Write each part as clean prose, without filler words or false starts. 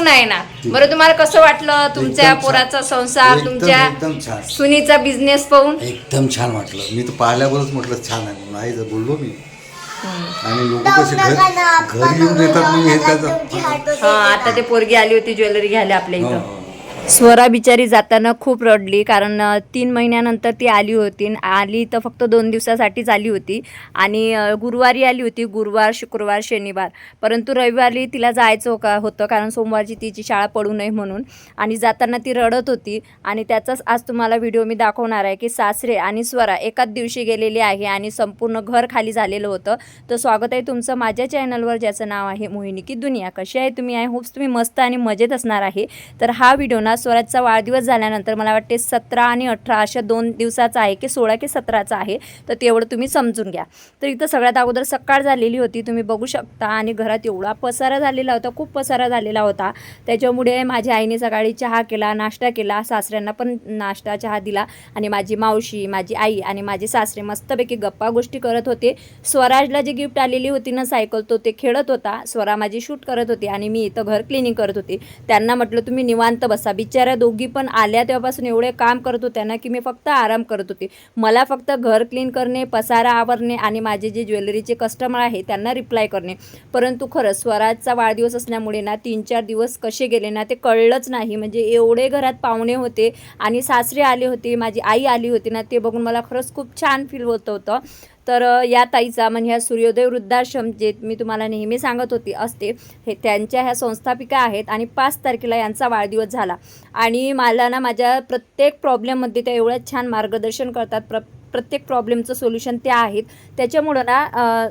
सून आहे ना. बरं, तुम्हाला कसं वाटलं तुमच्या पोराचा संसार, तुमच्या सुनीचा बिझनेस पाहून? एकदम छान वाटलं. मी तर पाहिल्यावरच म्हटलं छान आहे म्हणून. आई जर बोललो मी आणि लोक कसे घरी येऊन येतात मग हे त्याचं. आता ते पोरगी आली होती ज्वेलरी घ्यायला आपल्या इथं. स्वरा बिचारी जाताना खूप रडली, कारण 3 महिन्यानंतर ती आली होती. आली तर फक्त 2 दिवसासाठीच आली होती आणि गुरुवारी आली होती, गुरुवार शुक्रवार शनिवार. परंतु रविवारी तिला जायचं होतं, कारण सोमवारची तिची शाळा पडू नये म्हणून. आणि जाताना ती रडत होती आणि त्याचाच आज तुम्हाला व्हिडिओ मी दाखवणार आहे की सासरे आणि स्वरा एकाच दिवशी गेलेली आहे आणि संपूर्ण घर खाली झालेलं होतं. तर स्वागत आहे तुमचं माझ्या चॅनलवर, ज्याचं नाव आहे मोहिनी की दुनिया. कशी आहे तुम्ही? आय होप्स तुम्ही मस्त आणि मजेत असणार आहे. तर हा व्हिडिओ ना स्वराजचा वाढदिवस झाल्यानंतर मला वाटते 17 आणि 18 अशा 2 दिवसाचा आहे की 16 की 17चा आहे. तर तेवढं तुम्ही समजून घ्या. तर इथं सगळ्यात अगोदर सकाळ झालेली होती, तुम्ही बघू शकता. आणि घरात एवढा पसारा झालेला होता, खूप पसारा झालेला होता. त्याच्यामुळे माझ्या आईने सकाळी चहा केला, नाश्ता केला, सासऱ्यांना पण नाश्ता चहा दिला. आणि माझी मावशी, माझी आई आणि माझे सासरे मस्तपैकी गप्पा गोष्टी करत होते. स्वराजला जी गिफ्ट आलेली होती ना सायकल, तो ते खेळत होता. स्वरा माझी शूट करत होती आणि मी इथं घर क्लिनिंग करत होती. त्यांना म्हटलं तुम्ही निवांत बसा. बिचाऱ्या दोघी पण आल्या तेव्हापासून एवढे काम करत होत्या ना की मी फक्त आराम करत होते. मला फक्त घर क्लीन करणे, पसारा आवरणे आणि माझे जे ज्वेलरीचे कस्टमर आहे त्यांना रिप्लाय करणे. परंतु खरंच स्वराजचा वाढदिवस असल्यामुळे ना 3-4 दिवस कसे गेले ना ते कळलंच नाही. म्हणजे एवढे घरात पाहुणे होते आणि सासरे आले होते, माझी आई आली होती ना, ते बघून मला खरंच खूप छान फील होत होतं. तर या ताईचा म्हणजे ह्या सूर्योदय वृद्धाश्रम जे मी तुम्हाला नेहमी सांगत होती असते, हे त्यांच्या ह्या संस्थापिका आहेत. आणि 5 तारखेला यांचा वाढदिवस झाला आणि मला ना माझ्या प्रत्येक प्रॉब्लेममध्ये त्या एवढ्या छान मार्गदर्शन करतात. प्रत्येक प्रॉब्लेमचं सोल्युशन त्या आहेत. त्याच्यामुळं ना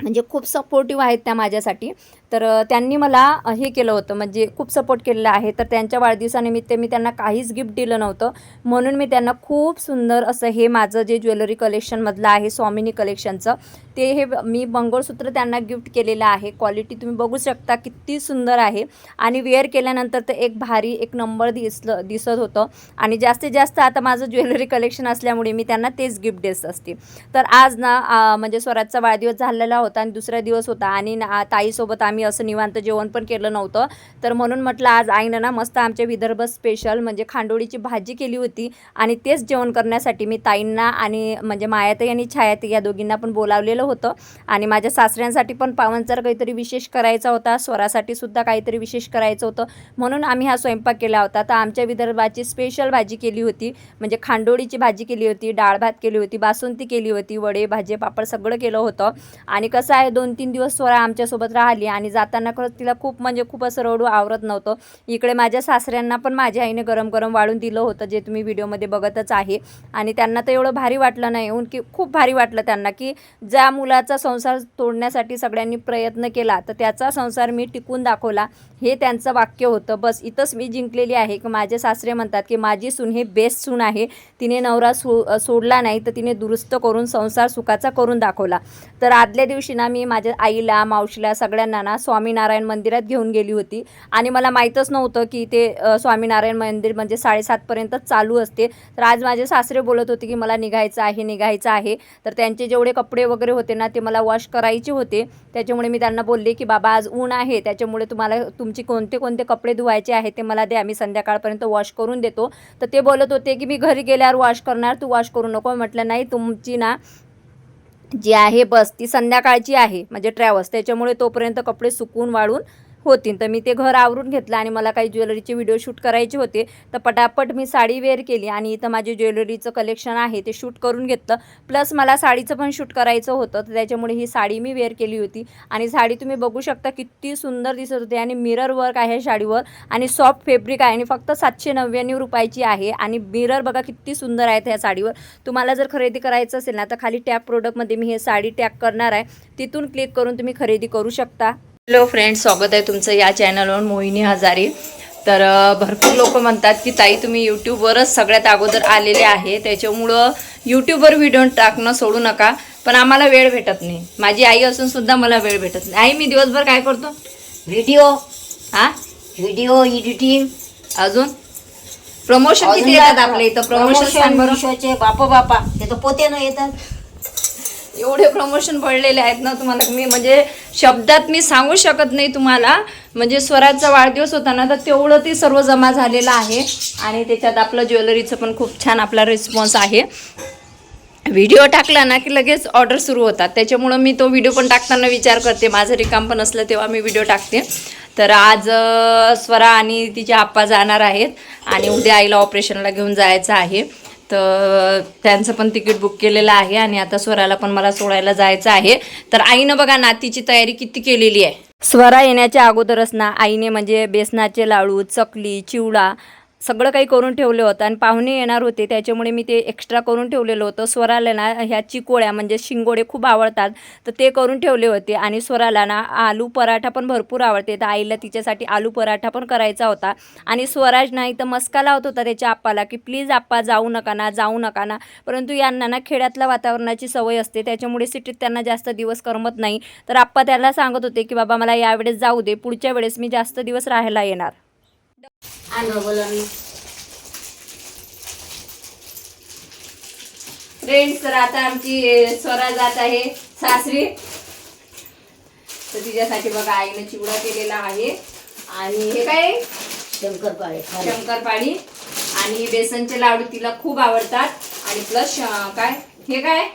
म्हणजे खूप सपोर्टिव्ह आहेत त्या माझ्यासाठी. तर त्यांनी मला हे केलं होतं, म्हणजे खूप सपोर्ट केलेला आहे. तर त्यांच्या वाढदिवसानिमित्त मी त्यांना काहीच गिफ्ट दिलं नव्हतं, म्हणून मी त्यांना खूप सुंदर असं हे माझं जे ज्वेलरी कलेक्शनमधलं आहे स्वामिनी कलेक्शनचं, ते हे मी मंगळसूत्र त्यांना गिफ्ट केलेलं आहे. क्वालिटी तुम्ही बघू शकता किती सुंदर आहे आणि वेअर केल्यानंतर तर एक भारी एक नंबर दिसत होतं. आणि जास्तीत जास्त आता माझं ज्वेलरी कलेक्शन असल्यामुळे मी त्यांना तेच गिफ्ट देत असते. तर आज ना म्हणजे स्वराजचा वाढदिवस झालेला होता आणि दुसरा दिवस होता आणि ताईसोबत आम्ही असं निवांत जेवण पण केलं नव्हतं. तर म्हणून म्हटलं आज आईनं ना मस्त आमच्या विदर्भ स्पेशल म्हणजे खांडोळीची भाजी केली होती आणि तेच जेवण करण्यासाठी मी ताईंना आणि म्हणजे मायाताई आणि छायाताई या दोघींना पण बोलावलेलं होतं. आणि माझ्या सासऱ्यांसाठी पण पावणचार काहीतरी विशेष करायचा होता, स्वरासाठी सुद्धा काहीतरी विशेष करायचं होतं, म्हणून आम्ही हा स्वयंपाक केला होता. तर आमच्या विदर्भाची स्पेशल भाजी केली होती, म्हणजे खांडोळीची भाजी केली होती, डाळ भात केली होती, बासुंदी केली होती, वडे भाजी पापड सगळं केलं होतं. आणि कसं आहे 2-3 दिवस स्वरा आमच्यासोबत राहिली आणि जाताना खरंच तिला खूप म्हणजे खूप असं रडू आवरत नव्हतं. इकडे माझ्या सासऱ्यांना पण माझ्या आईने गरम गरम वाढून दिलं होतं, जे तुम्ही व्हिडिओमध्ये बघतच आहे. आणि त्यांना तर एवढं भारी वाटलं नाही की खूप भारी वाटलं त्यांना की ज्या मुलाचा संसार तोडण्यासाठी सगळ्यांनी प्रयत्न केला तर त्याचा संसार मी टिकून दाखवला, हे त्यांचं वाक्य होतं. बस इथंच मी जिंकलेली आहे की माझे सासरे म्हणतात की माझी सून हे बेस्ट सून आहे, तिने नवरा सोडला नाही तर तिने दुरुस्त करून संसार सुखाचा करून दाखवला. तर आदल्या दिवशी ना मी माझ्या आईला, मावशीला, सगळ्यांना ना स्वामीनारायण मंदिरात घेऊन गेली होती. आणि मला माहीतच नव्हतं की ते स्वामीनारायण मंदिर म्हणजे 7:30पर्यंत चालू असते. तर आज माझे सासरे बोलत होते की मला निघायचं आहे. तर त्यांचे जेवढे कपडे वगैरे होते ना ते मला वॉश करायचे होते. त्याच्यामुळे मी त्यांना बोलले की बाबा आज ऊन आहे, त्याच्यामुळे तुम्हाला तुमचे कोणते कपडे धुवायचे आहे ते मला द्या, मी संध्याकाळपर्यंत वॉश करून देतो. तर ते बोलत होते की मी घरी गेल्यावर वॉश करणार, तू वॉश करू नको. म्हटलं नाही, तुमची ना जी आहे बस ती संध्याकाळची आहे म्हणजे ट्रॅव्हल्स, त्याच्यामुळे तोपर्यंत कपडे सुकून वाळून होतील. तर मी ते घर आवरून घेतलं आणि मला काही ज्वेलरीचे व्हिडिओ शूट करायचे होते. तर पटापट मी साडी वेअर केली आणि इथं माझे ज्वेलरीचं कलेक्शन आहे ते शूट करून घेतलं. प्लस मला साडीचं पण शूट करायचं होतं, तर त्याच्यामुळे ही साडी मी वेअर केली होती. आणि साडी तुम्ही बघू शकता किती सुंदर दिसत होते आणि मिरर वर्क आहे साडीवर आणि सॉफ्ट फॅब्रिक आहे आणि फक्त 799 रुपयाची आहे. आणि मिरर बघा किती सुंदर आहेत ह्या साडीवर. तुम्हाला जर खरेदी करायचं असेल ना तर खाली टॅग प्रोडक्टमध्ये मी हे साडी टॅग करणार आहे, तिथून क्लिक करून तुम्ही खरेदी करू शकता. हॅलो फ्रेंड्स, स्वागत आहे तुमचं या चॅनलवर मोहिनी हजारे. तर भरपूर लोक म्हणतात की ताई तुम्ही यूट्यूबवरच सगळ्यात अगोदर आलेले आहे, त्याच्यामुळं यूट्यूबवर व्हिडिओ टाकणं सोडू नका. पण आम्हाला वेळ भेटत नाही, माझी आई असून सुद्धा मला वेळ भेटत नाही. आई मी दिवसभर काय करतो? व्हिडिओ एडिटिंग, अजून प्रमोशन किती येतात आपल्या इथं? प्रमोशन बापा ते तर पोते न येतात. एवढे प्रमोशन पडलेले आहेत ना तुम्हाला, मी म्हणजे शब्दात मी सांगू शकत नाही तुम्हाला. म्हणजे स्वराजचा वाढदिवस होता ना, तर तेवढं ते सर्व जमा झालेलं आहे. आणि त्याच्यात आपलं ज्वेलरीचं पण खूप छान आपला रिस्पॉन्स आहे. व्हिडिओ टाकला ना की लगेच ऑर्डर सुरू होतात, त्याच्यामुळं मी तो व्हिडिओ पण टाकताना विचार करते, माझं रिकाम पण असलं तेव्हा मी व्हिडिओ टाकते. तर आज स्वरा आणि तिचे आप्पा जाणार आहेत आणि उद्या आईला ऑपरेशनला घेऊन जायचं आहे. तर त्यांचं पण तिकीट बुक केलेलं आहे आणि आता स्वराला पण मला सोडायला जायचं आहे. तर आईनं बघा नातीची तयारी किती केलेली आहे. स्वरा येण्याच्या अगोदरच ना आईने म्हणजे बेसनाचे लाडू, चकली, चिवडा सगळं काही करून ठेवलं होतं. आणि पाहुणे येणार होते त्याच्यामुळे मी ते एक्स्ट्रा करून ठेवलेलं होतं. स्वराला ना ह्या चिकोळ्या म्हणजे शिंगोडे खूप आवडतात, तर ते करून ठेवले होते. आणि स्वराला ना आलू पराठा पण भरपूर आवडते, तर आईला तिच्यासाठी आलू पराठा पण करायचा होता. आणि स्वराज ना इथं मस्का लावत होता त्याच्या आप्पाला की प्लीज आप्पा जाऊ नका ना. परंतु यांना ना खेड्यातल्या वातावरणाची सवय असते, त्याच्यामुळे सिटीत त्यांना जास्त दिवस करमत नाही. तर आप्पा त्याला सांगत होते की बाबा मला यावेळेस जाऊ दे, पुढच्या वेळेस मी जास्त दिवस राहायला येणार. फ्रेंड्स, तर आता आमची स्वरा जात आहे सासरी. तर तिच्यासाठी बघा आईने चिवडा केलेला आहे. आणि हे काय शंकरपाळी आणि बेसनचे लाडू तिला खूप आवडतात. आणि प्लस काय हे काय,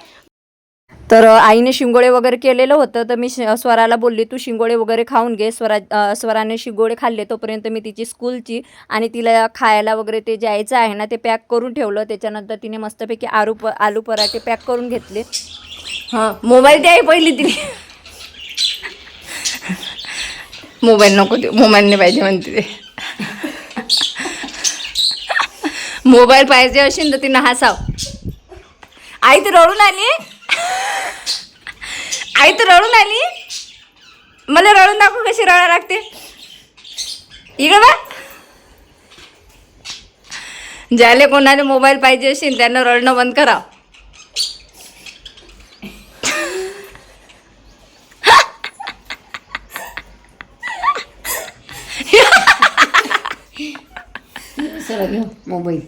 तर आईने शिंगोळे वगैरे केलेलं होतं. तर मी स्वराला बोलली तू शिंगोळे वगैरे खाऊन घे. स्वराने शिंगोळे खाल्ले, तोपर्यंत मी तिची स्कूलची आणि तिला खायला वगैरे ते जायचं आहे ना ते पॅक करून ठेवलं. त्याच्यानंतर तिने मस्तपैकी आलू पराठे पॅक करून घेतले. हां, मोबाईल द्याय पहिली तिने. मोबाईल नको देऊ, मोबाईल नाही पाहिजे म्हणते ते. मोबाईल पाहिजे असेल तर तिनं हसाव. आई तर रडून आली, आई तर रडून आली. मला रडून दाखव कशी रडा लागते. इकडं बा, ज्याले कोणाला मोबाईल पाहिजे असेल त्यांना रडणं बंद करा. मोबाईल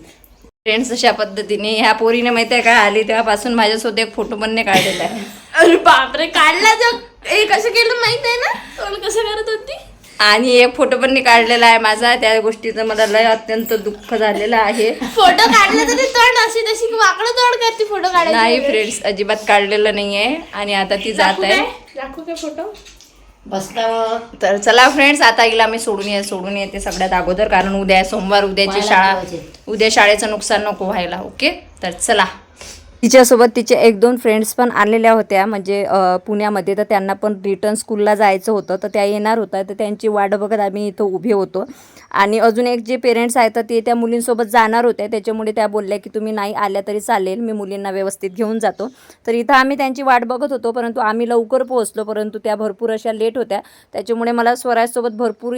फ्रेंड्स, अशा पद्धतीने ह्या पोरीने माहिती आहे काय आली तेव्हापासून माझ्यासोबत एक फोटो पण नाही काढलेला आहे. अरे बापरे, काढला जग हे कसं केलं माहित आहे ना, कोण कसं करत होती. आणि एक फोटो पण नाही काढलेला आहे माझा. त्या गोष्टीचं मला लय अत्यंत दुःख झालेलं आहे. फोटो काढला तरी तोंड अशी तशी वाकडं तोंड करते फोटो काढायची. नाही फ्रेंड्स, अजिबात काढलेलं नाही आहे. आणि आता ती जात आहे. दाखवू काय फोटो. बसता तर चला फ्रेंड्स, आता हिला मी सोडून येते सगळ्यात अगोदर, कारण उद्या सोमवार, उद्याची शाळा, उद्या शाळेचं नुकसान नको व्हायला. ओके, तर चला. तिच्यासोबत तिचे 1-2 फ्रेंड्स पण आलेल्या होत्या म्हणजे पुण्यामध्ये. तर त्यांना पण रिटर्न स्कूलला जायचं होतं, तर त्या येणार होत्या. तर त्यांची वाट बघत आम्ही इथं उभे होतो. आणि अजून एक जे पेरेंट्स आहेत तर ते त्या मुलींसोबत जाणार होत्या, त्याच्यामुळे त्या बोलल्या की तुम्ही नाही आल्या तरी चालेल, मी मुलींना व्यवस्थित घेऊन जातो. तर इथं आम्ही त्यांची वाट बघत होतो, परंतु आम्ही लवकर पोहोचलो, परंतु त्या भरपूर अशा लेट होत्या. त्याच्यामुळे मला स्वरासोबत भरपूर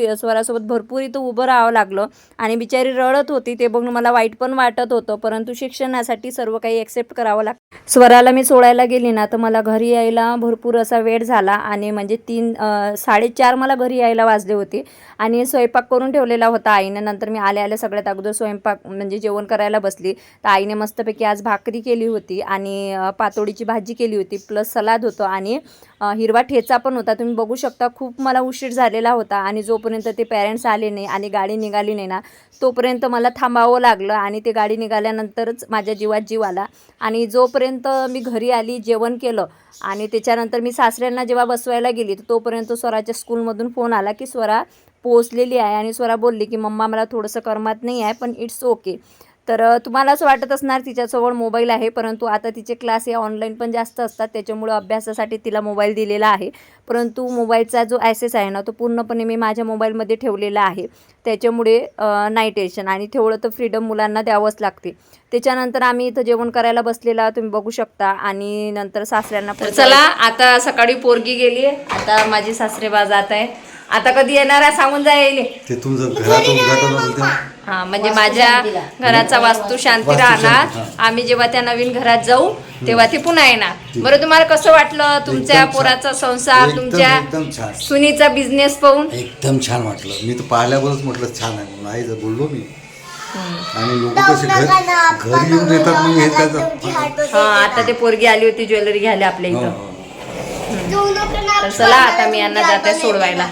इथं उभं राहावं लागलं. आणि बिचारी रडत होती, ते बघून मला वाईट पण वाटत होतं, परंतु शिक्षणासाठी सर्व काही एक्सेप्ट करावं लागतं. स्वराला मी सोडायला गेली ना तर मला घरी यायला भरपूर असा वेळ झाला. आणि म्हणजे 3-4:30 मला घरी यायला वाजले होते. आणि स्वयंपाक करून ठेवलेला होता आईनं. नंतर मी आल्या सगळ्यात अगोदर स्वयंपाक म्हणजे जेवण करायला बसली, तर आईने मस्तपैकी आज भाकरी केली होती आणि पातोडीची भाजी केली होती, प्लस सलाद होतं आणि हिरवा ठेचा पण होता. तुम्ही बघू शकता खूप मला उशीर झालेला होता. आणि जोपर्यंत ते पॅरेंट्स आले नाही आणि गाडी निघाली नाही ना तोपर्यंत मला थांबावं लागलं. आणि ते गाडी निघाल्यानंतरच माझ्या जीवात जीव आला. आणि जोपर्यंत मी घरी आली, जेवण केलं आणि त्याच्यानंतर मी सासऱ्यांना जेव्हा बसवायला गेली तर तोपर्यंत स्वराच्या स्कूलमधून फोन आला की स्वरा पोचलेली आहे. आणि स्वरा बोलली की मम्मा मला थोडंसं करमत नाही आहे, पण इट्स ओके. तर तुम्हाला असं वाटत असणार तिच्याजवळ मोबाईल आहे, परंतु आता तिचे क्लास हे ऑनलाईन पण जास्त असतात, त्याच्यामुळं अभ्यासासाठी तिला मोबाईल दिलेला आहे. परंतु मोबाईलचा जो ॲक्सेस आहे ना तो पूर्णपणे मी माझ्या मोबाईलमध्ये ठेवलेला आहे, त्याच्यामुळे नाही टेन्शन. आणि तेवढं तर फ्रीडम मुलांना द्यावंच लागते. त्याच्यानंतर आम्ही इथं जेवण करायला बसलेला तुम्ही बघू शकता. आणि नंतर सासऱ्यांना पण चला, आता सकाळी पोरगी गेली, आता माझी सासरेबा जात आहे. आता कधी येणार आहे सांगून जाईल ते तुमचं घराचं उद्घाटन होतं तेव्हा. हां, म्हणजे माझ्या घराचा वास्तू शांती राहणार. आम्ही जेव्हा त्या नवीन घरात जाऊ तेव्हा ते पुन्हा येणार. बरं, तुम्हाला कसं वाटलं तुमच्या पोराचा संसार, तुमच्या एकदम छान, सुनीचा बिझनेस पाहून? एकदम छान वाटलं. मी तर पाहिल्यावरच म्हटलं छान आहे म्हणून. आई जर बोललो मी. आणि लोक कसे घरी येऊन येतात मग हे त्याचं. हां, आता ते पोरगी आली होती ज्वेलरी घ्यायला आपल्या इथं. तर चला, आता मी यांना जाते सोडवायला.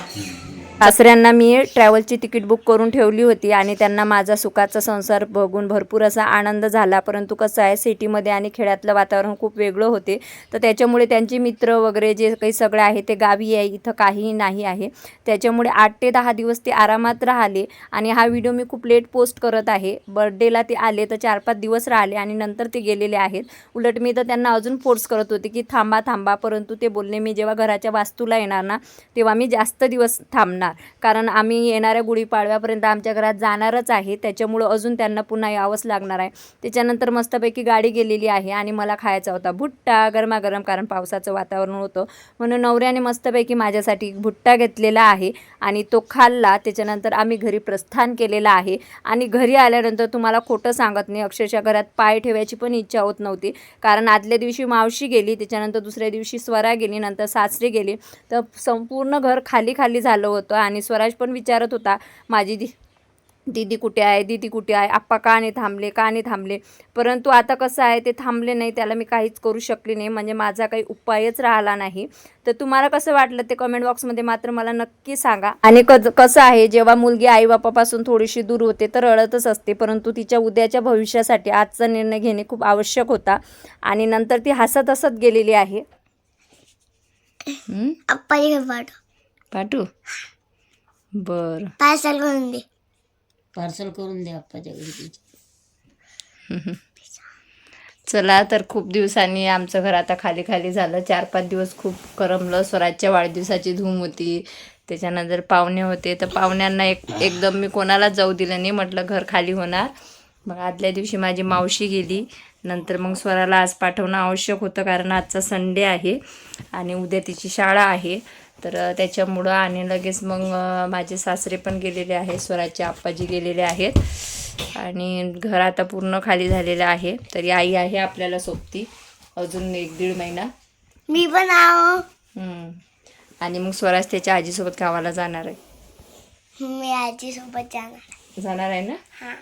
सासऱ्यांना मी ट्रॅव्हलची तिकीट बुक करून ठेवली होती आणि त्यांना माझा सुखाचा संसार बघून भरपूर असा आनंद झाला. परंतु कसं आहे, सिटीमध्ये आणि खेड्यातलं वातावरण खूप वेगळं होते, तर त्याच्यामुळे त्यांचे मित्र वगैरे जे काही सगळे आहे ते गावी आहे, इथं काहीही नाही आहे. त्याच्यामुळे 8 ते 10 दिवस ते आरामात राहिले आणि हा व्हिडिओ मी खूप लेट पोस्ट करत आहे. बर्थडेला ते आले तर 4-5 दिवस राहिले आणि नंतर ते गेलेले आहेत. उलट मी तर त्यांना अजून फोर्स करत होते की थांबा, परंतु ते बोलले मी जेव्हा घराच्या वास्तूला येणार ना तेव्हा मी जास्त दिवस थांबणार, कारण आम्ही येणाऱ्या गुढीपाडव्यापर्यंत आमच्या घरात जाणारच आहे. त्याच्यामुळं अजून त्यांना पुन्हा यावंच लागणार आहे. त्याच्यानंतर मस्तपैकी गाडी गेलेली आहे आणि मला खायचा होता भुट्टा गरमागरम, कारण पावसाचं वातावरण होतं म्हणून नवऱ्याने मस्तपैकी माझ्यासाठी भुट्टा घेतलेला आहे आणि तो खाल्ला. त्याच्यानंतर आम्ही घरी प्रस्थान केलेलं आहे आणि घरी आल्यानंतर तुम्हाला खोटं सांगत नाही, अक्षरशः घरात पाय ठेवायची पण इच्छा होत नव्हती. कारण आदल्या दिवशी मावशी गेली, त्याच्यानंतर दुसऱ्या दिवशी स्वरा गेली, नंतर सासरे गेले, तर संपूर्ण घर खाली झालं होतं. आणि स्वराज पण विचारत होता माझी दीदी कुठे आहे, आप्पा का नाही थांबले. परंतु आता कसं आहे, ते थांबले नाही, त्याला मी काहीच करू शकले नाही, म्हणजे माझा काही उपायच राहिला नाही. तर तुम्हाला कसं वाटलं ते कमेंट बॉक्समध्ये मात्र मला नक्की सांगा. आणि कसं आहे, जेव्हा मुलगी आईबापापासून थोडीशी दूर होते तर रडतच असते, परंतु तिच्या उद्याच्या भविष्यासाठी आजचा निर्णय घेणे खूप आवश्यक होता आणि नंतर ती हसत गेलेली आहे. पाठवू बर, पार्सल करून दे आप्पाच्या घरी. चला तर खूप दिवसांनी आमचं घर आता खाली झालं. 4-5 दिवस खूप करमलं. स्वराजच्या वाढदिवसाची धूम होती, त्याच्यानंतर पाहुणे होते, तर पाहुण्यांना एकदम मी कोणालाच जाऊ दिलं नाही, म्हटलं घर खाली होणार. मग आदल्या दिवशी माझी मावशी गेली, नंतर मग स्वराला आज पाठवणं आवश्यक होतं, कारण आजचा संडे आहे आणि उद्या तिची शाळा आहे, तर त्याच्यामुळं. आणि लगेच मग माझे सासरे पण गेलेले आहे, स्वराचे आप्पाजी गेलेले आहेत आणि घर आता पूर्ण खाली झालेलं आहे. तरी आई आहे आपल्याला सोबती अजून 1-1.5 महिना. मी पण आणि मग स्वराज त्याच्या आजीसोबत गावाला जाणार आहे. मी आजीसोबत जाणार आहे ना? हां.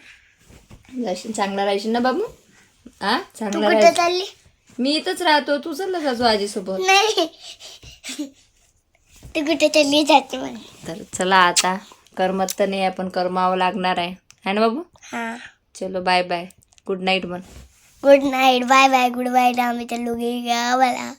जाशील, चांगला राहशील ना बाबू? चांगला कुठे चालली? मी इथंच राहतो, तू चालला जातो आजीसोबत. नाही, तू कुठे चालली जाते म्हणे. तर चला, आता करमत तर नाही, आपण करमावं लागणार आहे ना बाबू? हां. चलो बाय बाय, गुड नाईट म्हण. Good night, bye bye, good bye. आम्ही चाललो गावाला.